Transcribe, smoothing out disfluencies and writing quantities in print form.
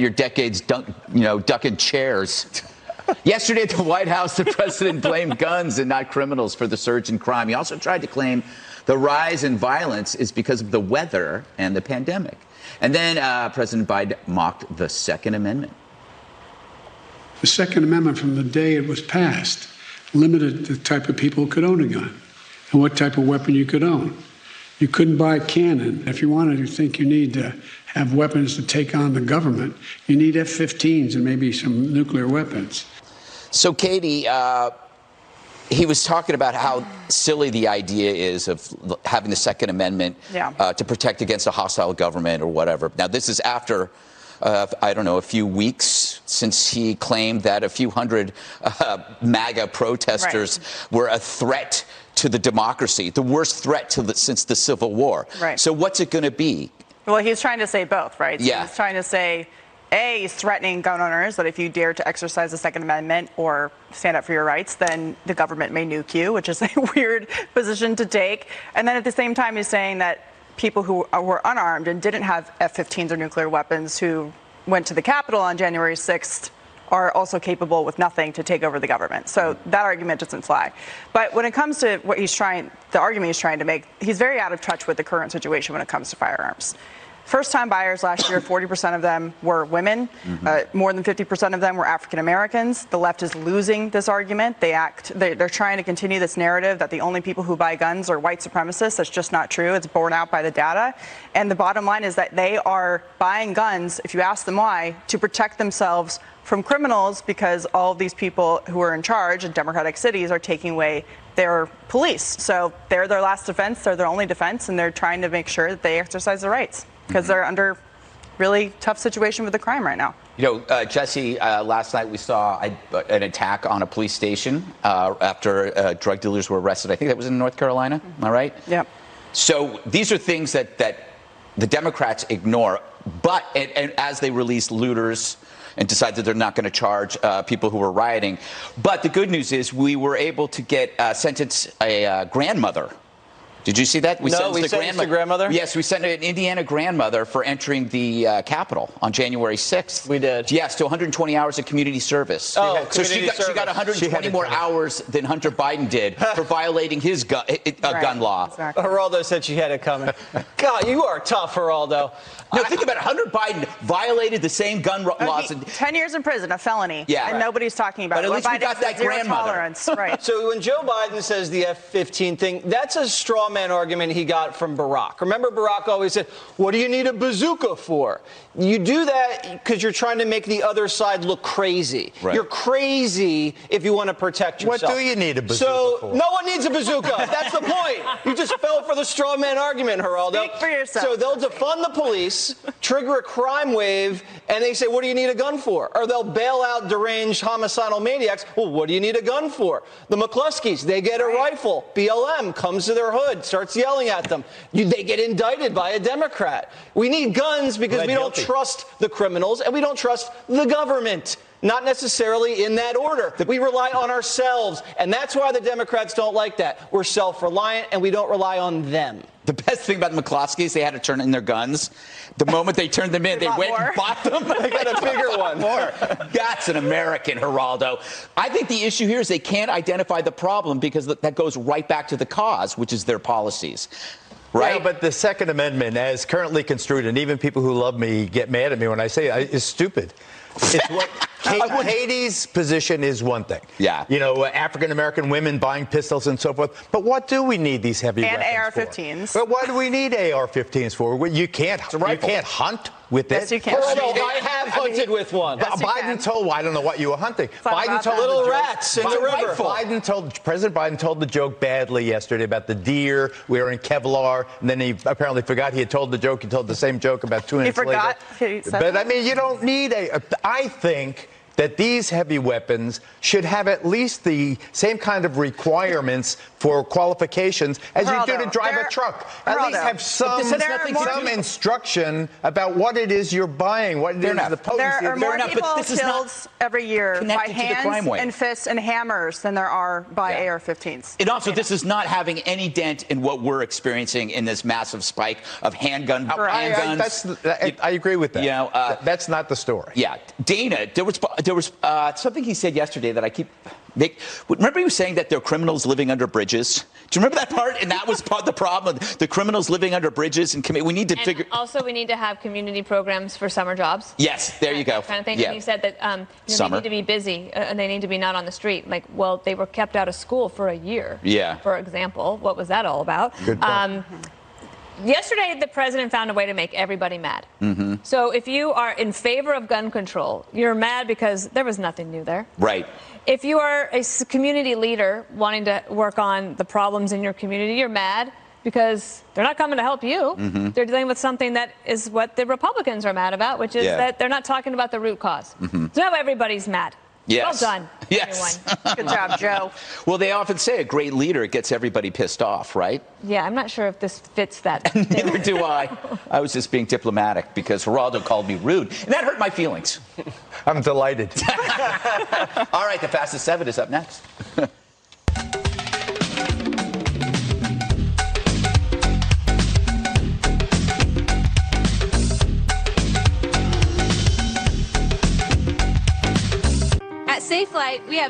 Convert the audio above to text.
Your decades ducking chairs. Yesterday at the White House, the president blamed guns and not criminals for the surge in crime. He also tried to claim the rise in violence is because of the weather and the pandemic. And then President Biden mocked the Second Amendment. The Second Amendment, from the day it was passed, limited the type of people who could own a gun and what type of weapon you could own. You couldn't buy a cannon. If you wanted to think you need to have weapons to take on the government, you need F-15s and maybe some nuclear weapons. So, Katie, he was talking about how silly the idea is of having the Second Amendment to protect against a hostile government or whatever. Now, this is after, I don't know, a few weeks since he claimed that a few hundred MAGA protesters were a threat to the democracy, the worst threat since the Civil War. Right. So what's it going to be? Well, he's trying to say both, right? So yeah. He's trying to say, A, he's threatening gun owners that if you dare to exercise the Second Amendment or stand up for your rights, then the government may nuke you, which is a weird position to take. And then at the same time, he's saying that people who were unarmed and didn't have F-15s or nuclear weapons who went to the Capitol on January 6th are also capable with nothing to take over the government. So that argument doesn't fly. But when it comes to what the argument he's trying to make, he's very out of touch with the current situation when it comes to firearms. First-time buyers last year, 40% of them were women. More than 50% of them were African Americans. The left is losing this argument. They're trying to continue this narrative that the only people who buy guns are white supremacists. That's just not true. It's borne out by the data. And the bottom line is that they are buying guns, if you ask them why, to protect themselves from criminals, because all of these people who are in charge in Democratic cities are taking away their police. So they're their last defense, they're their only defense, and they're trying to make sure that they exercise their rights because they're under really tough situation with the crime right now. You know, Jesse, last night we saw an attack on a police station after drug dealers were arrested. I think that was in North Carolina. Am I right? Yep. So these are things that the Democrats ignore, but and as they release looters and decide that they're not going to charge people who were rioting. But the good news is we were able to sentence a grandmother. Did you see that? We sentenced a grandmother? Yes, we sent an Indiana grandmother for entering the Capitol on January 6th. We did. Yes, to 120 hours of community service. Oh, so she got 120 more hours than Hunter Biden did for violating his gun law. Exactly. Geraldo said she had it coming. God, you are tough, Geraldo. No, think about it. Hunter Biden violated the same gun laws. 10 years in prison, a felony. Yeah. And nobody's talking about but it. But at least we got that grandmother. Tolerance. Right. So when Joe Biden says the F-15 thing, that's a straw man argument he got from Barack. Remember, Barack always said, what do you need a bazooka for? You do that because you're trying to make the other side look crazy. Right. You're crazy if you want to protect yourself. What do you need a bazooka for? No one needs a bazooka. That's the point. You just fell for the straw man argument, Geraldo. Speak for yourself. So they'll defund the police, trigger a crime wave, and they say, what do you need a gun for? Or they'll bail out deranged homicidal maniacs. Well, what do you need a gun for? The McCloskeys, they get a rifle. BLM comes to their hood, starts yelling at them. They get indicted by a Democrat. We need guns because we don't trust the criminals and we don't trust the government. Not necessarily in that order. We rely on ourselves, and that's why the Democrats don't like that. We're self-reliant, and we don't rely on them. The best thing about the McCloskeys, they had to turn in their guns. The moment they turned them in, they went and bought them. They got a bigger one. More. That's an American, Geraldo. I think the issue here is they can't identify the problem because that goes right back to the cause, which is their policies. Right? Yeah, but the Second Amendment, as currently construed, and even people who love me get mad at me when I say it, is stupid. It's what Katie's position is one thing. Yeah. You know, African-American women buying pistols and so forth. But what do we need these heavy weapons for? And AR-15s. But what do we need AR-15s for? You can't hunt with it. Yes, you can. I have hunted with one. Yes, you Biden can. told, I don't know what you were hunting. Biden told little the joke, rats in the river. President Biden told the joke badly yesterday about the deer wearing Kevlar, and then he apparently forgot he had told the joke. He told the same joke about 2 minutes later. He forgot. But I mean, you don't need I think that these heavy weapons should have at least the same kind of requirements for qualifications as you do to drive a truck. At least have some instruction about what it is you're buying, what it is the potency. There are more people killed every year by hands and fists and hammers than there are by AR-15s. And also, this is not having any dent in what we're experiencing in this massive spike of handguns. I agree with that. You know, that's not the story. Yeah, Dana, there was something he said yesterday that I keep. Remember he was saying that there are criminals living under bridges? Do you remember that part? And that was part of the problem. The criminals living under bridges, and we need to figure. Also, we need to have community programs for summer jobs. Yes, there you go. That kind of thing. Yeah. And he said that they need to be busy and they need to be not on the street. Like, well, they were kept out of school for a year. Yeah. For example, what was that all about? Good point. Yesterday, the president found a way to make everybody mad. Mm-hmm. So if you are in favor of gun control, you're mad because there was nothing new there. Right. If you are a community leader wanting to work on the problems in your community, you're mad because they're not coming to help you. Mm-hmm. They're dealing with something that is what the Republicans are mad about, which is that they're not talking about the root cause. Mm-hmm. So now everybody's mad. Yes. Well done, yes. everyone. Good job, Joe. Well, they often say a great leader gets everybody pissed off, right? Yeah, I'm not sure if this fits that. Neither do I. I was just being diplomatic because Geraldo called me rude, and that hurt my feelings. I'm delighted. All right, the Fastest 7 is up next. At Safelite, we have